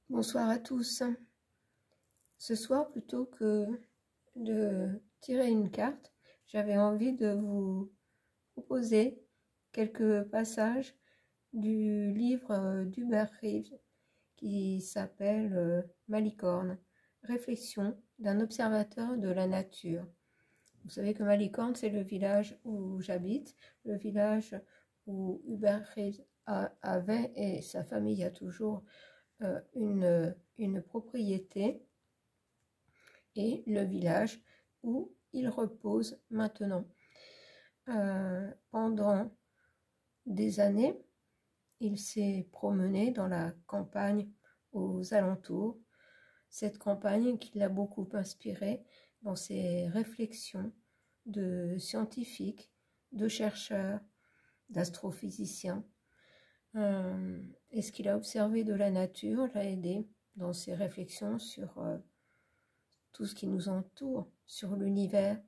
Bonsoir à tous. Ce soir, plutôt que de tirer une carte, j'avais envie de vous proposer quelques passages du livre d'Hubert Reeves qui s'appelle Malicorne, réflexion d'un observateur de la nature. Vous savez que Malicorne, c'est le village où j'habite, le village où Hubert Reeves avait et sa famille a toujours une propriété, et le village où il repose maintenant. Pendant des années, il s'est promené dans la campagne aux alentours, cette campagne qui l'a beaucoup inspiré dans ses réflexions de scientifiques, de chercheurs, d'astrophysiciens. Et ce qu'il a observé de la nature l'a aidé dans ses réflexions sur tout ce qui nous entoure, sur l'univers,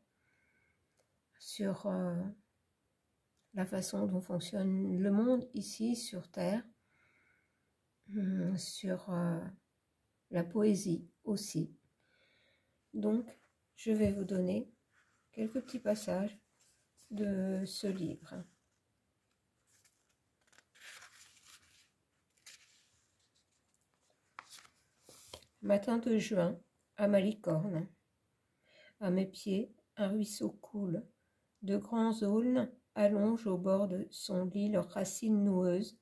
sur la façon dont fonctionne le monde ici sur Terre, sur la poésie aussi. Donc, je vais vous donner quelques petits passages de ce livre. Matin de juin, à Malicorne. À mes pieds, un ruisseau coule. De grands aulnes allongent au bord de son lit leurs racines noueuses,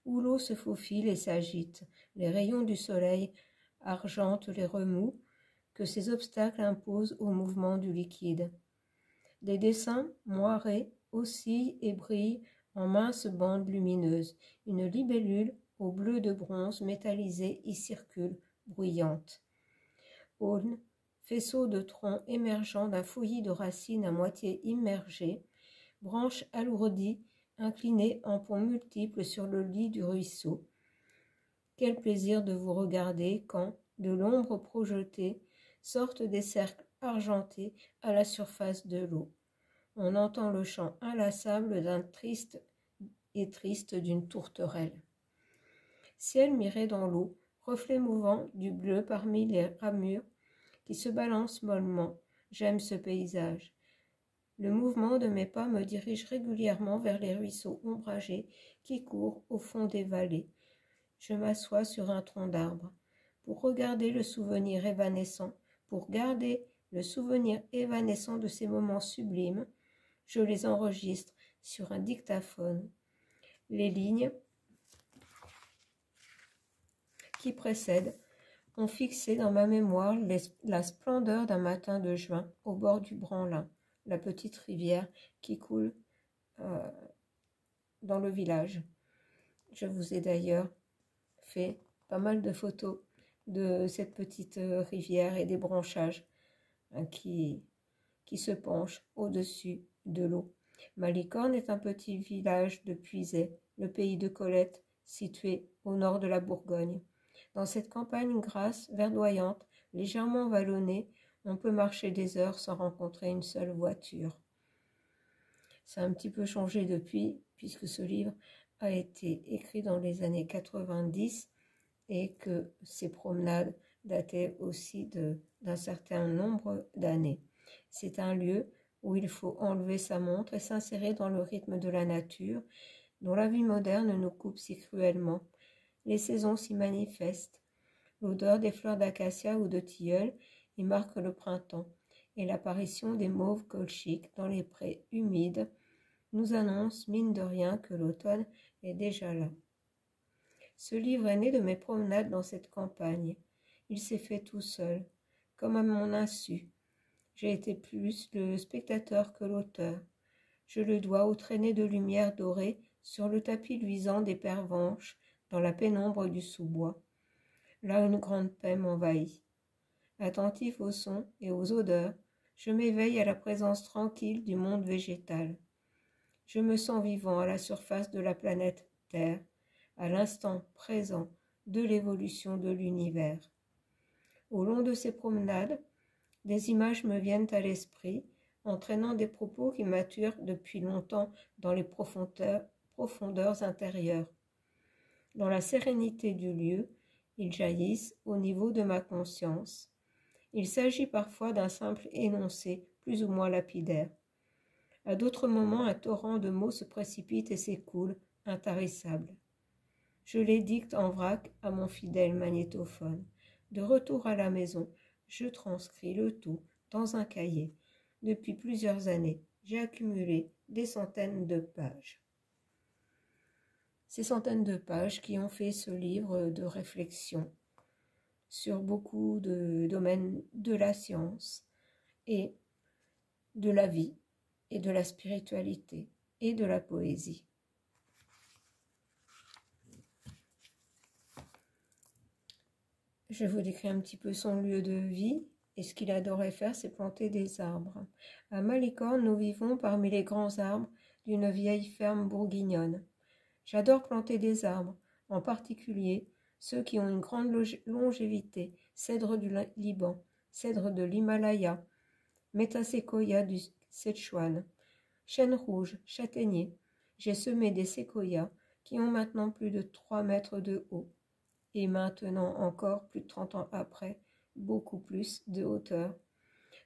où l'eau se faufile et s'agite. Les rayons du soleil argentent les remous que ces obstacles imposent au mouvement du liquide. Des dessins moirés oscillent et brillent en minces bandes lumineuses. Une libellule au bleu de bronze métallisé y circule, bruyante. Aulne, faisceau de troncs émergeant d'un fouillis de racines à moitié immergées, branches alourdies, inclinées en ponts multiples sur le lit du ruisseau. Quel plaisir de vous regarder quand, de l'ombre projetée, sortent des cercles argentés à la surface de l'eau. On entend le chant inlassable d'un triste d'une tourterelle. Ciel miré dans l'eau, reflet mouvant du bleu parmi les ramures qui se balancent mollement. J'aime ce paysage. Le mouvement de mes pas me dirige régulièrement vers les ruisseaux ombragés qui courent au fond des vallées. Je m'assois sur un tronc d'arbre pour regarder le souvenir évanescent, pour garder le souvenir évanescent de ces moments sublimes. Je les enregistre sur un dictaphone. Les lignes qui précèdent ont fixé dans ma mémoire la splendeur d'un matin de juin au bord du Branlin, la petite rivière qui coule dans le village. Je vous ai d'ailleurs fait pas mal de photos de cette petite rivière et des branchages qui se penchent au-dessus de l'eau. Malicorne est un petit village de Puisaye, le pays de Colette, situé au nord de la Bourgogne. Dans cette campagne grasse, verdoyante, légèrement vallonnée, on peut marcher des heures sans rencontrer une seule voiture. Ça a un petit peu changé depuis, puisque ce livre a été écrit dans les années 90 et que ces promenades dataient aussi d'un certain nombre d'années. C'est un lieu où il faut enlever sa montre et s'insérer dans le rythme de la nature, dont la vie moderne nous coupe si cruellement. Les saisons s'y manifestent. L'odeur des fleurs d'acacia ou de tilleul y marque le printemps, et l'apparition des mauves colchiques dans les prés humides nous annonce, mine de rien, que l'automne est déjà là. Ce livre est né de mes promenades dans cette campagne. Il s'est fait tout seul, comme à mon insu. J'ai été plus le spectateur que l'auteur. Je le dois aux traînées de lumière dorée sur le tapis luisant des pervenches dans la pénombre du sous-bois. Là, une grande paix m'envahit. Attentif aux sons et aux odeurs, je m'éveille à la présence tranquille du monde végétal. Je me sens vivant à la surface de la planète Terre, à l'instant présent de l'évolution de l'univers. Au long de ces promenades, des images me viennent à l'esprit, entraînant des propos qui maturent depuis longtemps dans les profondeurs intérieures. Dans la sérénité du lieu, Ils jaillissent au niveau de ma conscience. Il s'agit parfois d'un simple énoncé, plus ou moins lapidaire. À d'autres moments, un torrent de mots se précipite et s'écoule, intarissable. Je les dicte en vrac à mon fidèle magnétophone. De retour à la maison, je transcris le tout dans un cahier. Depuis plusieurs années, j'ai accumulé des centaines de pages. Ces centaines de pages qui ont fait ce livre de réflexion sur beaucoup de domaines de la science et de la vie et de la spiritualité et de la poésie. Je vous décris un petit peu son lieu de vie et ce qu'il adorait faire, c'est planter des arbres. À Malicorne, nous vivons parmi les grands arbres d'une vieille ferme bourguignonne. J'adore planter des arbres, en particulier ceux qui ont une grande longévité, cèdre du Liban, cèdre de l'Himalaya, métaséquoia du Sichuan, chêne rouge, châtaignier. J'ai semé des séquoias qui ont maintenant plus de 3 mètres de haut et maintenant encore, plus de 30 ans après, beaucoup plus de hauteur.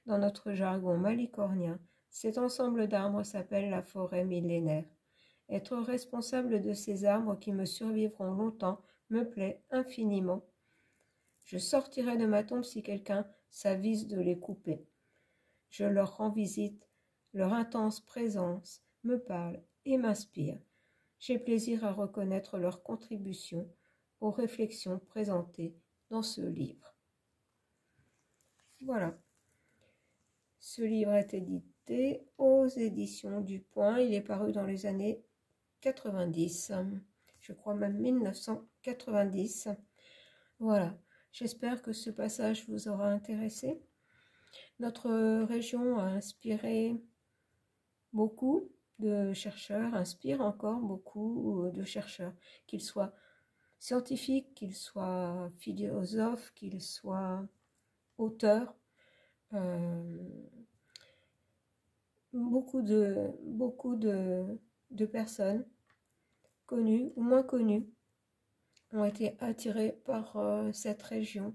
Dans notre jargon malicornien, cet ensemble d'arbres s'appelle la forêt millénaire. Être responsable de ces arbres qui me survivront longtemps me plaît infiniment. Je sortirai de ma tombe si quelqu'un s'avise de les couper. Je leur rends visite, leur intense présence me parle et m'inspire. J'ai plaisir à reconnaître leur contribution aux réflexions présentées dans ce livre. Voilà. Ce livre est édité aux éditions du Point. Il est paru dans les années 90, je crois même 1990. Voilà, j'espère que ce passage vous aura intéressé. Notre région a inspiré beaucoup de chercheurs, inspire encore beaucoup de chercheurs, qu'ils soient scientifiques, qu'ils soient philosophes, qu'ils soient auteurs. Beaucoup de personnes connues ou moins connues ont été attirées par cette région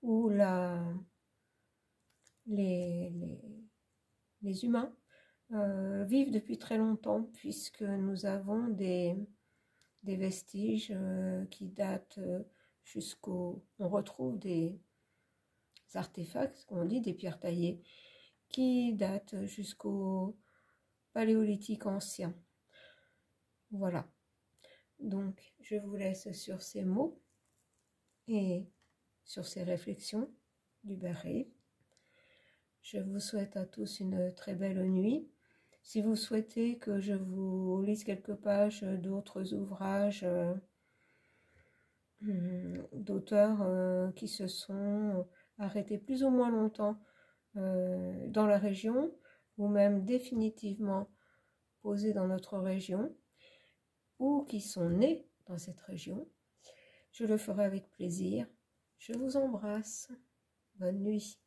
où les humains vivent depuis très longtemps, puisque nous avons des vestiges qui datent jusqu'au... On retrouve des artefacts, on dit des pierres taillées, qui datent jusqu'au paléolithique ancien. Voilà. Donc, je vous laisse sur ces mots et sur ces réflexions du Barré. Je vous souhaite à tous une très belle nuit. Si vous souhaitez que je vous lise quelques pages d'autres ouvrages d'auteurs qui se sont arrêtés plus ou moins longtemps dans la région, ou même définitivement posés dans notre région, ou qui sont nés dans cette région, je le ferai avec plaisir. Je vous embrasse. Bonne nuit.